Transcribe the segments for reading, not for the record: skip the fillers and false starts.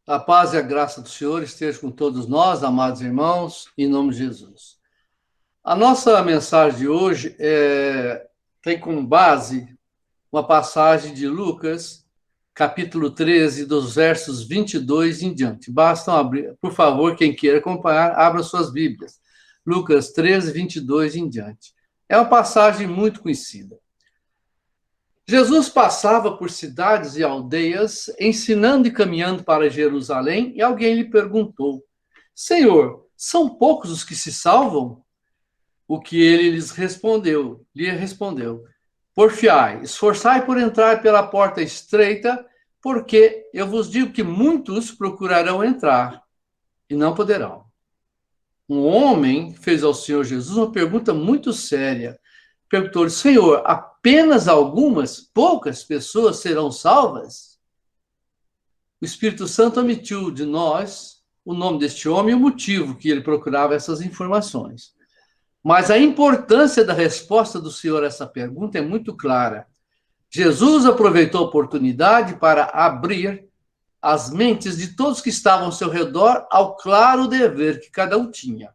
A paz e a graça do Senhor esteja com todos nós, amados irmãos, em nome de Jesus. A nossa mensagem de hoje tem como base uma passagem de Lucas, capítulo 13, dos versos 22 em diante. Basta abrir, por favor, quem queira acompanhar, abra suas Bíblias. Lucas 13, 22 em diante. É uma passagem muito conhecida. Jesus passava por cidades e aldeias, ensinando e caminhando para Jerusalém, e alguém lhe perguntou: Senhor, são poucos os que se salvam? O que ele lhe respondeu: Porfiai, esforçai por entrar pela porta estreita, porque eu vos digo que muitos procurarão entrar e não poderão. Um homem fez ao Senhor Jesus uma pergunta muito séria. Perguntou-lhe: Senhor, apenas poucas pessoas serão salvas? O Espírito Santo omitiu de nós o nome deste homem e o motivo que ele procurava essas informações. Mas a importância da resposta do Senhor a essa pergunta é muito clara. Jesus aproveitou a oportunidade para abrir as mentes de todos que estavam ao seu redor ao claro dever que cada um tinha.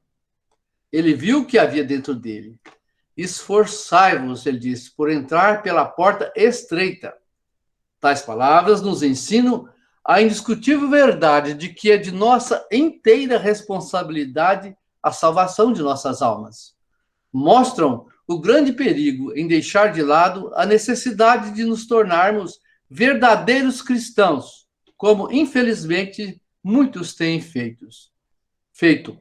Ele viu o que havia dentro dele. Esforçai-vos, ele disse, por entrar pela porta estreita. Tais palavras nos ensinam a indiscutível verdade de que é de nossa inteira responsabilidade a salvação de nossas almas. Mostram o grande perigo em deixar de lado a necessidade de nos tornarmos verdadeiros cristãos, como infelizmente muitos têm feito.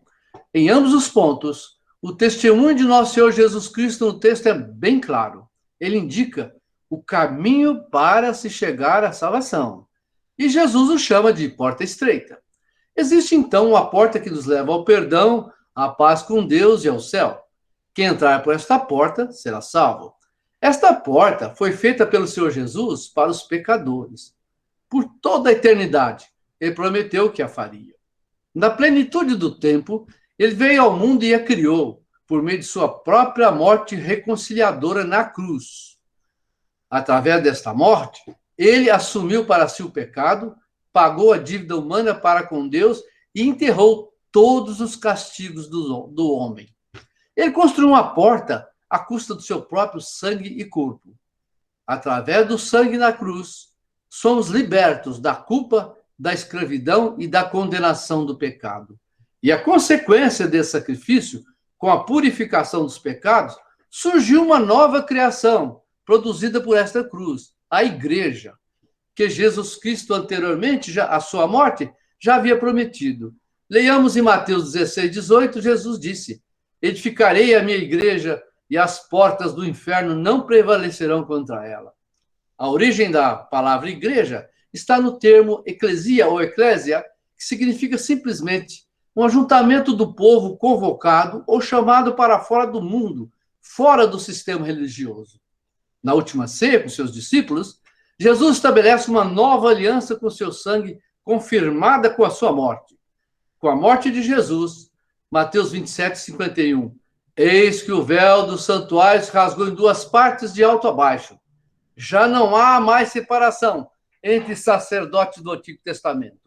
Em ambos os pontos, o testemunho de nosso Senhor Jesus Cristo no texto é bem claro. Ele indica o caminho para se chegar à salvação. E Jesus o chama de porta estreita. Existe então uma porta que nos leva ao perdão, à paz com Deus e ao céu. Quem entrar por esta porta será salvo. Esta porta foi feita pelo Senhor Jesus para os pecadores. Por toda a eternidade, ele prometeu que a faria. Na plenitude do tempo, ele veio ao mundo e a criou, por meio de sua própria morte reconciliadora na cruz. Através desta morte, ele assumiu para si o pecado, pagou a dívida humana para com Deus e enterrou todos os castigos do homem. Ele construiu uma porta à custa do seu próprio sangue e corpo. Através do sangue na cruz, somos libertos da culpa, da escravidão e da condenação do pecado. E a consequência desse sacrifício, com a purificação dos pecados, surgiu uma nova criação, produzida por esta cruz, a igreja, que Jesus Cristo anteriormente, à sua morte, já havia prometido. Leiamos em Mateus 16, 18, Jesus disse: Edificarei a minha igreja e as portas do inferno não prevalecerão contra ela. A origem da palavra igreja está no termo eclesia ou eclésia, que significa simplesmente um ajuntamento do povo convocado ou chamado para fora do mundo, fora do sistema religioso. Na última ceia, com seus discípulos, Jesus estabelece uma nova aliança com seu sangue, confirmada com a sua morte. Com a morte de Jesus, Mateus 27, 51. Eis que o véu do santuário se rasgou em duas partes, de alto a baixo. Já não há mais separação entre sacerdotes do Antigo Testamento.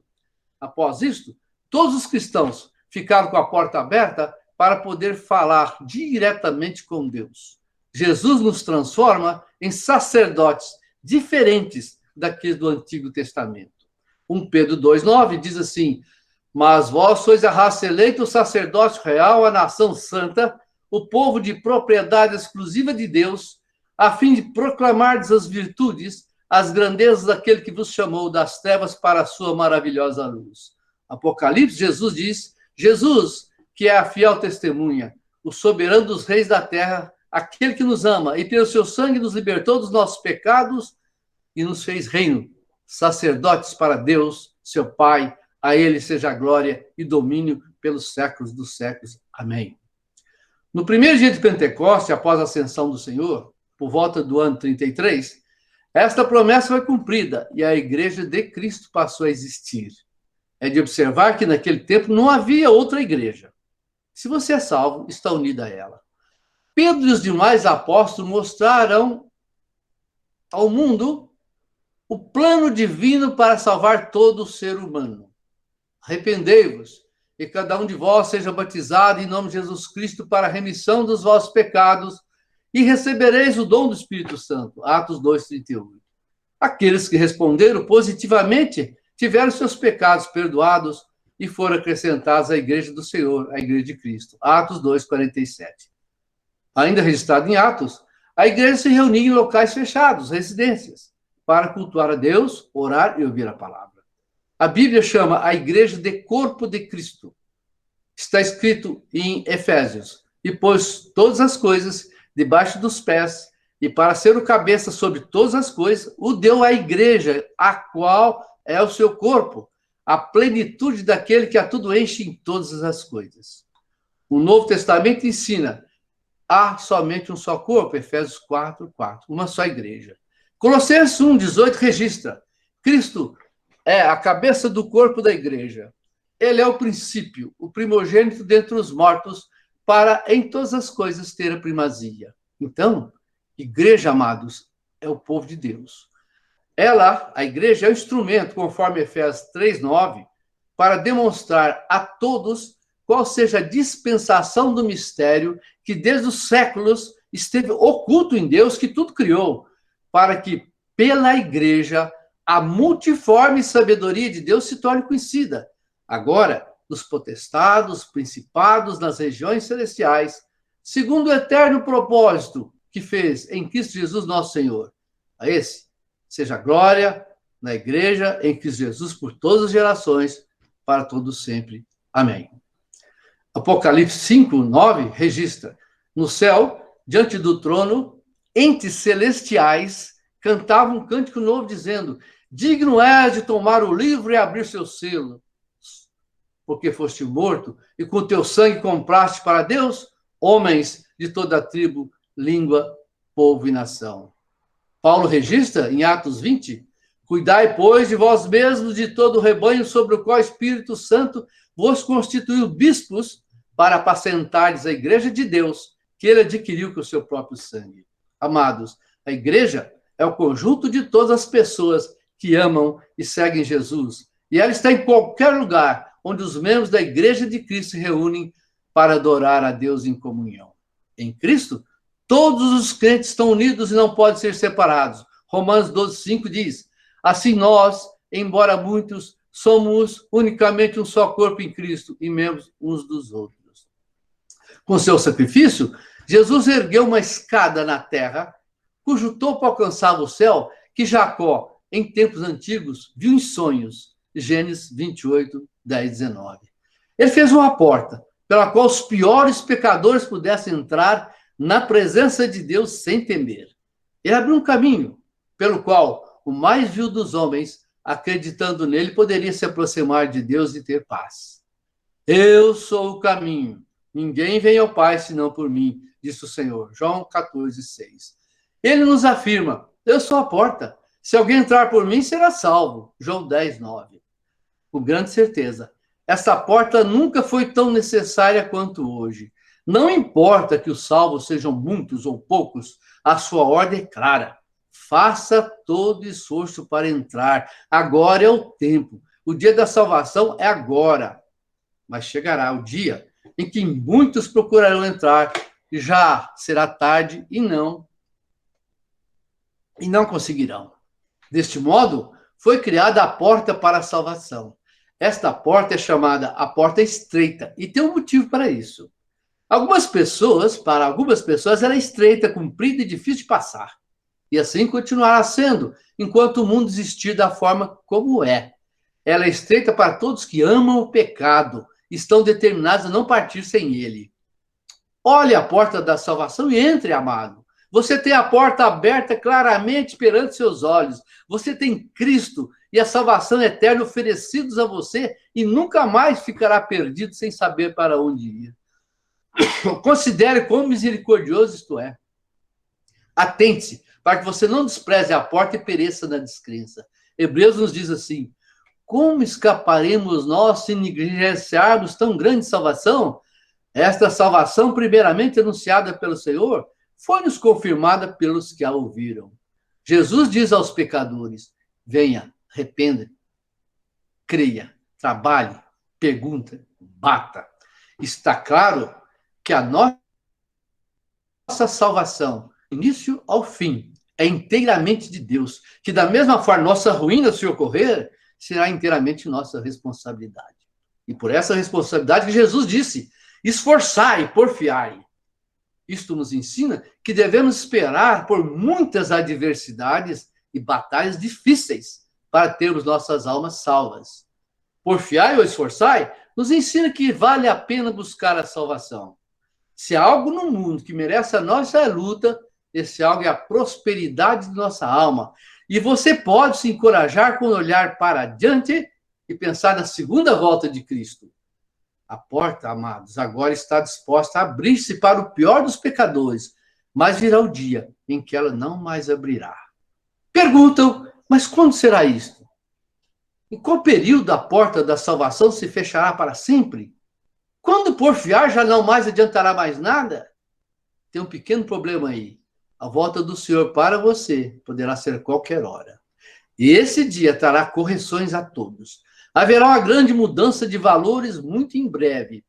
Após isto, todos os cristãos ficaram com a porta aberta para poder falar diretamente com Deus. Jesus nos transforma em sacerdotes diferentes daqueles do Antigo Testamento. 1 Pedro 2,9 diz assim: Mas vós sois a raça eleita, o sacerdócio real, a nação santa, o povo de propriedade exclusiva de Deus, a fim de proclamardes as virtudes, as grandezas daquele que vos chamou das trevas para a sua maravilhosa luz. Apocalipse, Jesus diz: Jesus, que é a fiel testemunha, o soberano dos reis da terra, aquele que nos ama e pelo seu sangue nos libertou dos nossos pecados e nos fez reino, sacerdotes para Deus, seu Pai. A ele seja a glória e domínio pelos séculos dos séculos. Amém. No primeiro dia de Pentecostes, após a ascensão do Senhor, por volta do ano 33, esta promessa foi cumprida e a igreja de Cristo passou a existir. É de observar que naquele tempo não havia outra igreja. Se você é salvo, está unido a ela. Pedro e os demais apóstolos mostraram ao mundo o plano divino para salvar todo o ser humano. arrependei-vos, e cada um de vós seja batizado em nome de Jesus Cristo para a remissão dos vossos pecados, e recebereis o dom do Espírito Santo. Atos 2:38. Aqueles que responderam positivamente tiveram seus pecados perdoados e foram acrescentados à igreja do Senhor, à igreja de Cristo. Atos 2:47. Ainda registrado em Atos, a igreja se reunia em locais fechados, residências, para cultuar a Deus, orar e ouvir a palavra. A Bíblia chama a igreja de corpo de Cristo. Está escrito em Efésios: e pôs todas as coisas debaixo dos pés, e para ser o cabeça sobre todas as coisas, o deu à igreja, a qual é o seu corpo, a plenitude daquele que a tudo enche em todas as coisas. O Novo Testamento ensina: há somente um só corpo, Efésios 4:4, uma só igreja. Colossenses 1:18 registra: Cristo é a cabeça do corpo da igreja. Ele é o princípio, o primogênito dentre os mortos, para em todas as coisas ter a primazia. Então, igreja, amados, é o povo de Deus. Ela, a igreja, é o instrumento, conforme Efésios 3:9, para demonstrar a todos qual seja a dispensação do mistério que desde os séculos esteve oculto em Deus, que tudo criou, para que pela igreja a multiforme sabedoria de Deus se torne conhecida. Agora, dos potestados, principados nas regiões celestiais, segundo o eterno propósito que fez em Cristo Jesus nosso Senhor. A esse seja a glória na igreja em Cristo Jesus por todas as gerações, para todos sempre. Amém. Apocalipse 5:9 registra: no céu, diante do trono, entes celestiais cantavam um cântico novo, dizendo: digno és de tomar o livro e abrir seu selo, porque foste morto, e com teu sangue compraste para Deus homens de toda a tribo, língua, povo e nação. Paulo registra em Atos 20: cuidai, pois, de vós mesmos, de todo o rebanho sobre o qual o Espírito Santo vos constituiu bispos, para apacentardes a igreja de Deus, que ele adquiriu com o seu próprio sangue. Amados, a igreja é o conjunto de todas as pessoas que amam e seguem Jesus, e ela está em qualquer lugar onde os membros da igreja de Cristo se reúnem para adorar a Deus em comunhão. Em Cristo, todos os crentes estão unidos e não podem ser separados. Romanos 12:5 diz: assim nós, embora muitos, somos unicamente um só corpo em Cristo e membros uns dos outros. Com seu sacrifício, Jesus ergueu uma escada na terra, cujo topo alcançava o céu, que Jacó, em tempos antigos, viu em sonhos. Gênesis 28:10-19. Ele fez uma porta pela qual os piores pecadores pudessem entrar na presença de Deus sem temer. Ele abriu um caminho pelo qual o mais vil dos homens, acreditando nele, poderia se aproximar de Deus e ter paz. Eu sou o caminho. Ninguém vem ao Pai senão por mim, disse o Senhor. João 14:6. Ele nos afirma: eu sou a porta. Se alguém entrar por mim, será salvo. João 10:9. Com grande certeza, essa porta nunca foi tão necessária quanto hoje. Não importa que os salvos sejam muitos ou poucos, a sua ordem é clara. Faça todo esforço para entrar. Agora é o tempo. O dia da salvação é agora. Mas chegará o dia em que muitos procurarão entrar, e já será tarde e não conseguirão. Deste modo, foi criada a porta para a salvação. Esta porta é chamada a porta estreita, e tem um motivo para isso. Para algumas pessoas, ela é estreita, comprida e difícil de passar. E assim continuará sendo, enquanto o mundo existir da forma como é. Ela é estreita para todos que amam o pecado, estão determinados a não partir sem ele. Olhe a porta da salvação e entre, amado. Você tem a porta aberta claramente perante seus olhos. Você tem Cristo e a salvação eterna oferecidos a você e nunca mais ficará perdido sem saber para onde ir. Considere quão misericordioso isto é. Atente-se para que você não despreze a porta e pereça na descrença. Hebreus nos diz assim: como escaparemos nós se negligenciarmos tão grande salvação? Esta salvação, primeiramente anunciada pelo Senhor, foi-nos confirmada pelos que a ouviram. Jesus diz aos pecadores: venha, arrependa, creia, trabalhe, Pergunta, bata. Está claro que a nossa salvação, do início ao fim, é inteiramente de Deus, que da mesma forma nossa ruína, se ocorrer, será inteiramente nossa responsabilidade. E por essa responsabilidade que Jesus disse, esforçai, porfiai. Isto nos ensina que devemos esperar por muitas adversidades e batalhas difíceis para termos nossas almas salvas. Porfiai ou esforçai nos ensina que vale a pena buscar a salvação. Se há algo no mundo que merece a nossa luta, esse algo é a prosperidade de nossa alma. E você pode se encorajar quando olhar para adiante e pensar na segunda volta de Cristo. A porta, amados, agora está disposta a abrir-se para o pior dos pecadores, mas virá o dia em que ela não mais abrirá. Perguntam, mas quando será isto? Em qual período a porta da salvação se fechará para sempre? Quando porfiar, já não mais adiantará mais nada? Tem um pequeno problema aí. A volta do Senhor para você poderá ser qualquer hora. E esse dia trará correções a todos. Haverá uma grande mudança de valores muito em breve,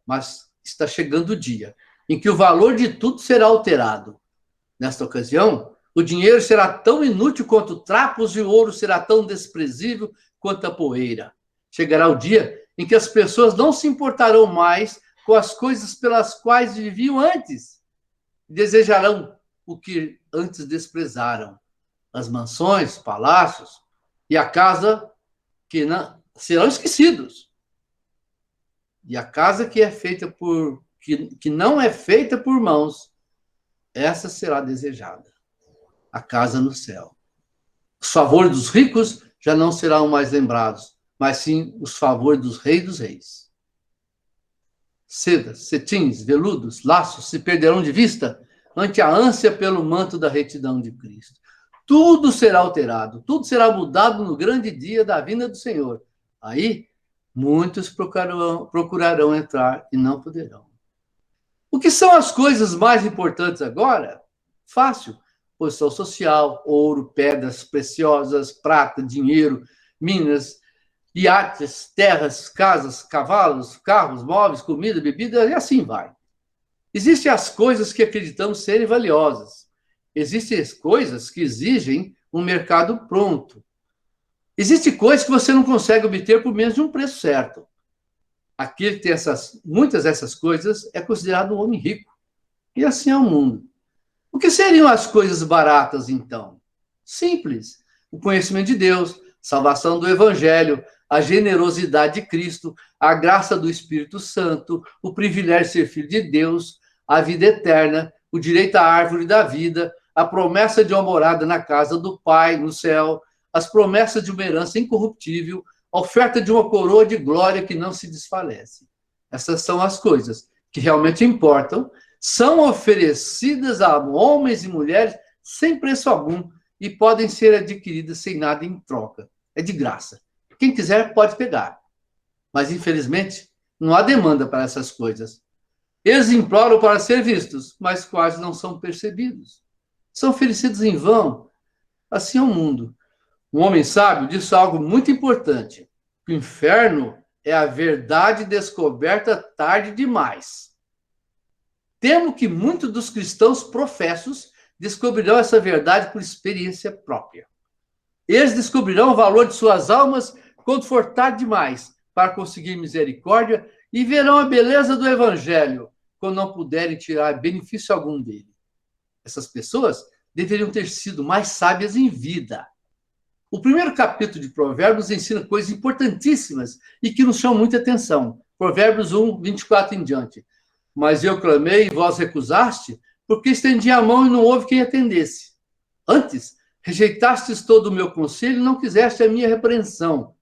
mas está chegando o dia em que o valor de tudo será alterado. Nesta ocasião, o dinheiro será tão inútil quanto trapos e o ouro será tão desprezível quanto a poeira. Chegará o dia em que as pessoas não se importarão mais com as coisas pelas quais viviam antes. Desejarão o que antes desprezaram. As mansões, palácios e a casa que não serão esquecidos. E a casa que é feita por que não é feita por mãos, essa será desejada. A casa no céu. Os favores dos ricos já não serão mais lembrados, mas sim os favores dos reis dos reis. Sedas, cetins, veludos, laços se perderão de vista ante a ânsia pelo manto da retidão de Cristo. Tudo será alterado, tudo será mudado no grande dia da vinda do Senhor. Aí, muitos procurarão entrar e não poderão. O que são as coisas mais importantes agora? Fácil. Posição social, ouro, pedras preciosas, prata, dinheiro, minas, iates, terras, casas, cavalos, carros, móveis, comida, bebida, e assim vai. Existem as coisas que acreditamos serem valiosas. Existem as coisas que exigem um mercado pronto. Existem coisas que você não consegue obter por menos de um preço certo. Aquele que tem muitas dessas coisas é considerado um homem rico. E assim é o mundo. O que seriam as coisas baratas, então? Simples. O conhecimento de Deus, salvação do Evangelho, a generosidade de Cristo, a graça do Espírito Santo, o privilégio de ser filho de Deus, a vida eterna, o direito à árvore da vida, a promessa de uma morada na casa do Pai, no céu, as promessas de uma herança incorruptível, a oferta de uma coroa de glória que não se desfalece. Essas são as coisas que realmente importam, são oferecidas a homens e mulheres sem preço algum e podem ser adquiridas sem nada em troca. É de graça. Quem quiser pode pegar. Mas, infelizmente, não há demanda para essas coisas. Eles imploram para ser vistos, mas quase não são percebidos. São oferecidos em vão. Assim é o mundo. Um homem sábio disse algo muito importante. O inferno é a verdade descoberta tarde demais. Temo que muitos dos cristãos professos descobrirão essa verdade por experiência própria. Eles descobrirão o valor de suas almas quando for tarde demais para conseguir misericórdia e verão a beleza do Evangelho quando não puderem tirar benefício algum dele. Essas pessoas deveriam ter sido mais sábias em vida. O primeiro capítulo de Provérbios ensina coisas importantíssimas e que nos chamam muita atenção. Provérbios 1, 24 em diante. Mas eu clamei e vós recusaste, porque estendi a mão e não houve quem atendesse. Antes, rejeitastes todo o meu conselho e não quiseste a minha repreensão.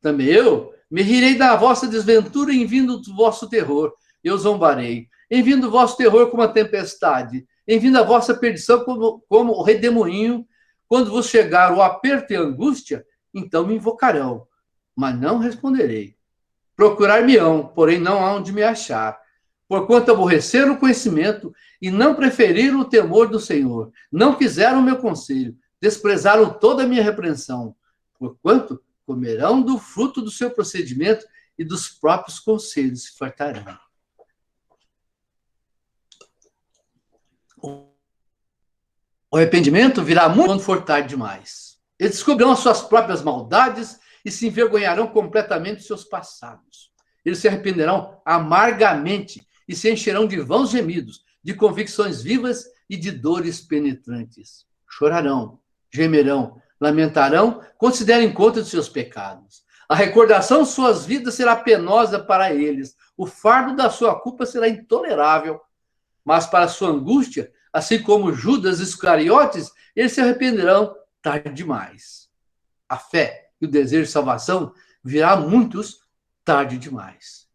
Também eu me rirei da vossa desventura em vindo do vosso terror. Eu zombarei. Em vindo do vosso terror como a tempestade. Em vindo a vossa perdição como o redemoinho. Quando vos chegar o aperto e a angústia, então me invocarão, mas não responderei. Procurar-me-ão, porém não há onde me achar. Porquanto aborreceram o conhecimento e não preferiram o temor do Senhor. Não quiseram o meu conselho, desprezaram toda a minha repreensão. Porquanto comerão do fruto do seu procedimento e dos próprios conselhos se fartarão. O arrependimento virá muito quando for tarde demais. Eles descobrirão as suas próprias maldades e se envergonharão completamente de seus passados. Eles se arrependerão amargamente e se encherão de vãos gemidos, de convicções vivas e de dores penetrantes. Chorarão, gemerão, lamentarão, considerem conta de seus pecados. A recordação de suas vidas será penosa para eles. O fardo da sua culpa será intolerável. Mas para sua angústia, assim como Judas Iscariotes, eles se arrependerão tarde demais. A fé e o desejo de salvação virá a muitos tarde demais.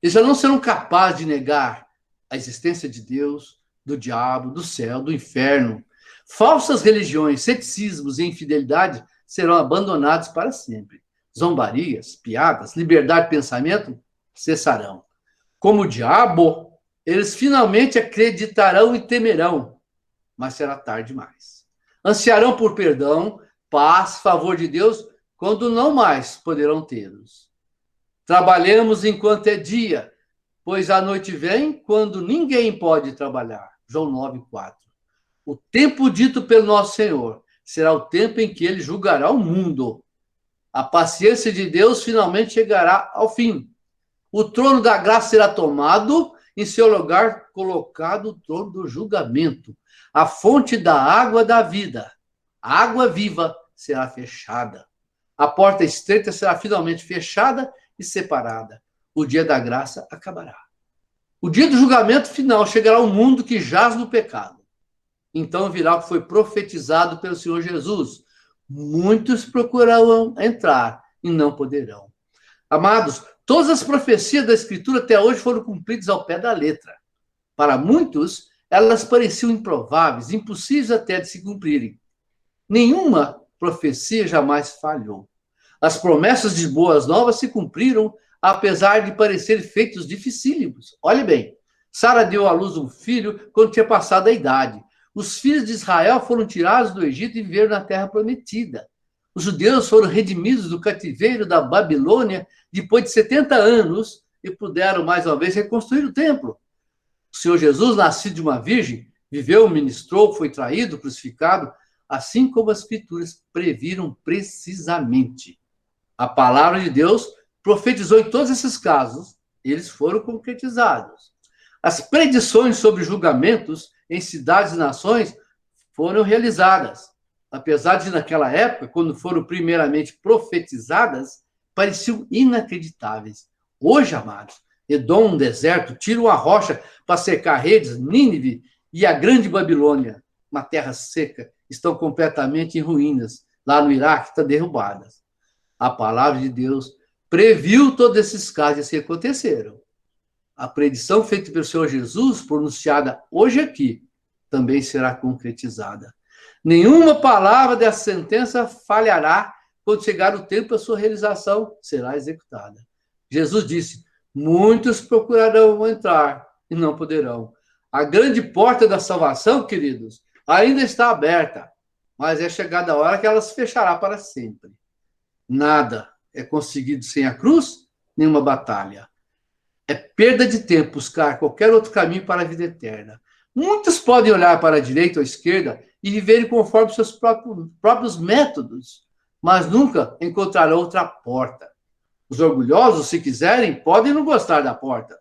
Eles já não serão capazes de negar a existência de Deus, do diabo, do céu, do inferno. Falsas religiões, ceticismos e infidelidade serão abandonados para sempre. Zombarias, piadas, liberdade de pensamento cessarão. Como o diabo, eles finalmente acreditarão e temerão, mas será tarde demais. Ansiarão por perdão, paz, favor de Deus, quando não mais poderão tê-los. Trabalhemos enquanto é dia, pois a noite vem quando ninguém pode trabalhar. João 9:4. O tempo dito pelo nosso Senhor será o tempo em que ele julgará o mundo. A paciência de Deus finalmente chegará ao fim. O trono da graça será tomado, em seu lugar colocado o trono do julgamento. A fonte da água da vida, a água viva, será fechada. A porta estreita será finalmente fechada e separada. O dia da graça acabará. O dia do julgamento final chegará ao mundo que jaz no pecado. Então virá o que foi profetizado pelo Senhor Jesus. Muitos procurarão entrar e não poderão. Amados, todas as profecias da Escritura até hoje foram cumpridas ao pé da letra. Para muitos, elas pareciam improváveis, impossíveis até de se cumprirem. Nenhuma profecia jamais falhou. As promessas de boas novas se cumpriram, apesar de parecerem feitos dificílimos. Olhe bem, Sara deu à luz um filho quando tinha passado a idade. Os filhos de Israel foram tirados do Egito e viveram na terra prometida. Os judeus foram redimidos do cativeiro da Babilônia depois de 70 anos e puderam mais uma vez reconstruir o templo. O Senhor Jesus, nascido de uma virgem, viveu, ministrou, foi traído, crucificado, assim como as Escrituras previram precisamente. A palavra de Deus profetizou em todos esses casos, eles foram concretizados. As predições sobre julgamentos em cidades e nações foram realizadas. Apesar de, naquela época, quando foram primeiramente profetizadas, pareciam inacreditáveis. Hoje, amados, Edom, um deserto, Tiro, uma rocha para secar redes, Nínive e a grande Babilônia, uma terra seca, estão completamente em ruínas. Lá no Iraque, estão derrubadas. A palavra de Deus previu todos esses casos e assim aconteceram. A predição feita pelo Senhor Jesus, pronunciada hoje aqui, também será concretizada. Nenhuma palavra dessa sentença falhará quando chegar o tempo da sua realização, será executada. Jesus disse, muitos procurarão entrar e não poderão. A grande porta da salvação, queridos, ainda está aberta, mas é chegada a hora que ela se fechará para sempre. Nada é conseguido sem a cruz, nenhuma batalha. É perda de tempo buscar qualquer outro caminho para a vida eterna. Muitos podem olhar para a direita ou a esquerda e viverem conforme seus próprios métodos, mas nunca encontrarão outra porta. Os orgulhosos, se quiserem, podem não gostar da porta.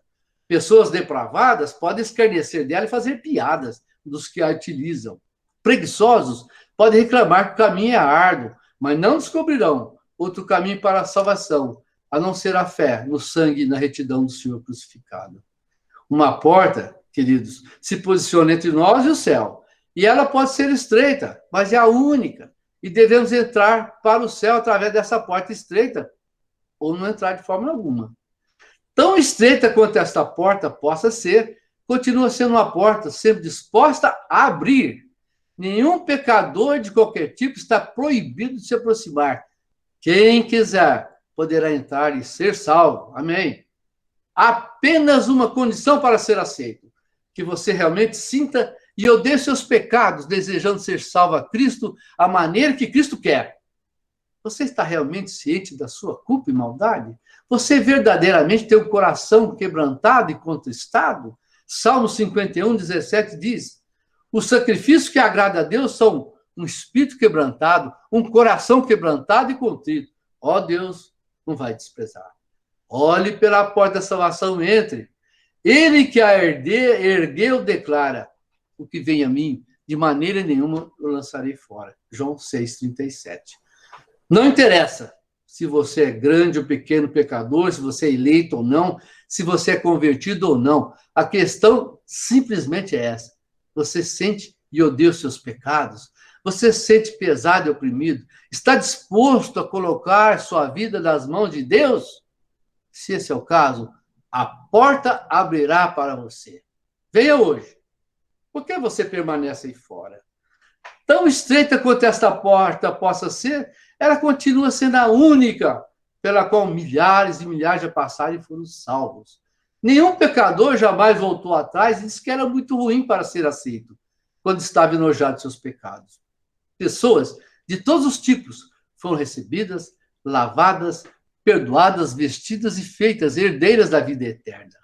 Pessoas depravadas podem escarnecer dela e fazer piadas dos que a utilizam. Preguiçosos podem reclamar que o caminho é árduo, mas não descobrirão outro caminho para a salvação, a não ser a fé no sangue e na retidão do Senhor crucificado. Uma porta, queridos, se posiciona entre nós e o céu. E ela pode ser estreita, mas é a única. E devemos entrar para o céu através dessa porta estreita, ou não entrar de forma alguma. Tão estreita quanto esta porta possa ser, continua sendo uma porta sempre disposta a abrir. Nenhum pecador de qualquer tipo está proibido de se aproximar. Quem quiser poderá entrar e ser salvo. Amém. Apenas uma condição para ser aceito, que você realmente sinta e odeie seus pecados, desejando ser salvo a Cristo, a maneira que Cristo quer. Você está realmente ciente da sua culpa e maldade? Você verdadeiramente tem o coração quebrantado e contristado? Salmo 51, 17 diz: o sacrifício que agrada a Deus são um espírito quebrantado, um coração quebrantado e contrito. Ó Deus, não vai desprezar. Olhe pela porta da salvação, entre. Ele que a ergueu declara: o que vem a mim, de maneira nenhuma eu lançarei fora. João 6,37. Não interessa se você é grande ou pequeno pecador, se você é eleito ou não, se você é convertido ou não. A questão simplesmente é essa. Você sente e odeia os seus pecados? Você se sente pesado e oprimido? Está disposto a colocar sua vida nas mãos de Deus? Se esse é o caso, a porta abrirá para você. Venha hoje. Por que você permanece aí fora? Tão estreita quanto esta porta possa ser, ela continua sendo a única pela qual milhares e milhares já passaram e foram salvos. Nenhum pecador jamais voltou atrás e disse que era muito ruim para ser aceito, quando estava enojado de seus pecados. Pessoas de todos os tipos foram recebidas, lavadas, perdoadas, vestidas e feitas herdeiras da vida eterna.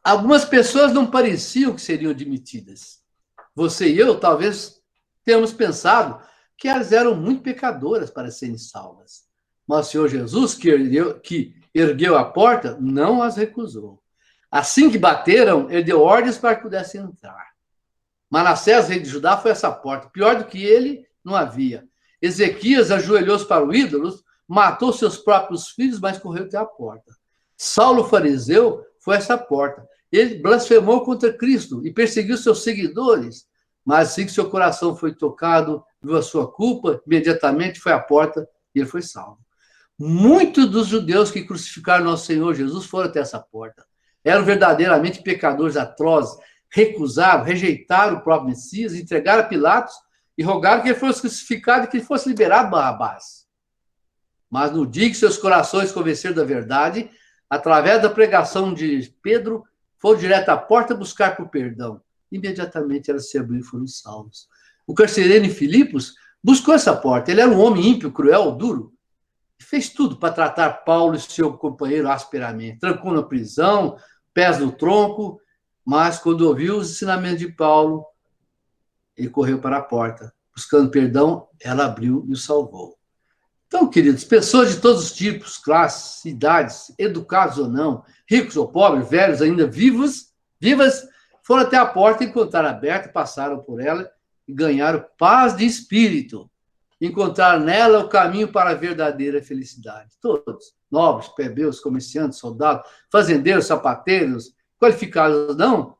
Algumas pessoas não pareciam que seriam admitidas. Você e eu talvez tenhamos pensado que elas eram muito pecadoras para serem salvas. Mas o Senhor Jesus, que ergueu a porta, não as recusou. Assim que bateram, ele deu ordens para que pudessem entrar. Manassés, rei de Judá, foi essa porta. Pior do que ele, não havia. Ezequias ajoelhou-se para o ídolo, matou seus próprios filhos, mas correu até a porta. Saulo, fariseu, foi essa porta. Ele blasfemou contra Cristo e perseguiu seus seguidores. Mas assim que seu coração foi tocado, viu a sua culpa, imediatamente foi à porta e ele foi salvo. Muitos dos judeus que crucificaram nosso Senhor Jesus foram até essa porta. Eram verdadeiramente pecadores atrozes, recusaram, rejeitaram o próprio Messias, entregaram a Pilatos e rogaram que ele fosse crucificado e que ele fosse liberado Barrabás. Mas no dia que seus corações convenceram da verdade, através da pregação de Pedro, foram direto à porta buscar por perdão. Imediatamente elas se abriram e foram salvos. O carcereiro em Filipos buscou essa porta. Ele era um homem ímpio, cruel, duro. Fez tudo para tratar Paulo e seu companheiro asperamente. Trancou na prisão, pés no tronco, mas quando ouviu os ensinamentos de Paulo, ele correu para a porta. Buscando perdão, ela abriu e o salvou. Então, queridos, pessoas de todos os tipos, classes, idades, educados ou não, ricos ou pobres, velhos ainda vivas, foram até a porta, encontraram aberta, passaram por ela e ganharam paz de espírito. Encontraram nela o caminho para a verdadeira felicidade. Todos, nobres, plebeus, comerciantes, soldados, fazendeiros, sapateiros, qualificados ou não,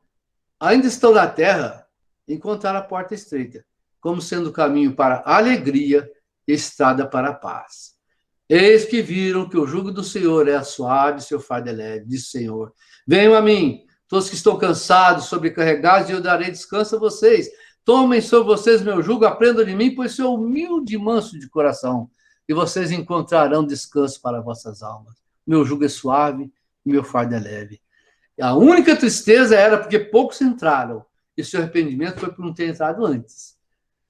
ainda estão na terra, encontraram a porta estreita, como sendo o caminho para a alegria, estrada para a paz. Eis que viram que o jugo do Senhor é suave, seu fardo é leve, diz o Senhor. Venham a mim, todos que estão cansados, sobrecarregados, e eu darei descanso a vocês. Tomem sobre vocês meu jugo, aprendam de mim, pois sou humilde e manso de coração, e vocês encontrarão descanso para vossas almas. Meu jugo é suave e meu fardo é leve. A única tristeza era porque poucos entraram, e seu arrependimento foi por não ter entrado antes.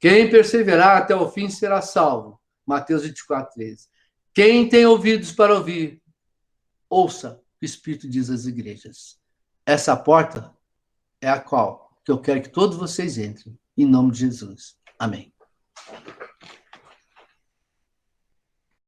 Quem perseverar até o fim será salvo. Mateus 24, 13. Quem tem ouvidos para ouvir, ouça o que o Espírito diz às igrejas. Essa porta é a qual que eu quero que todos vocês entrem, em nome de Jesus. Amém.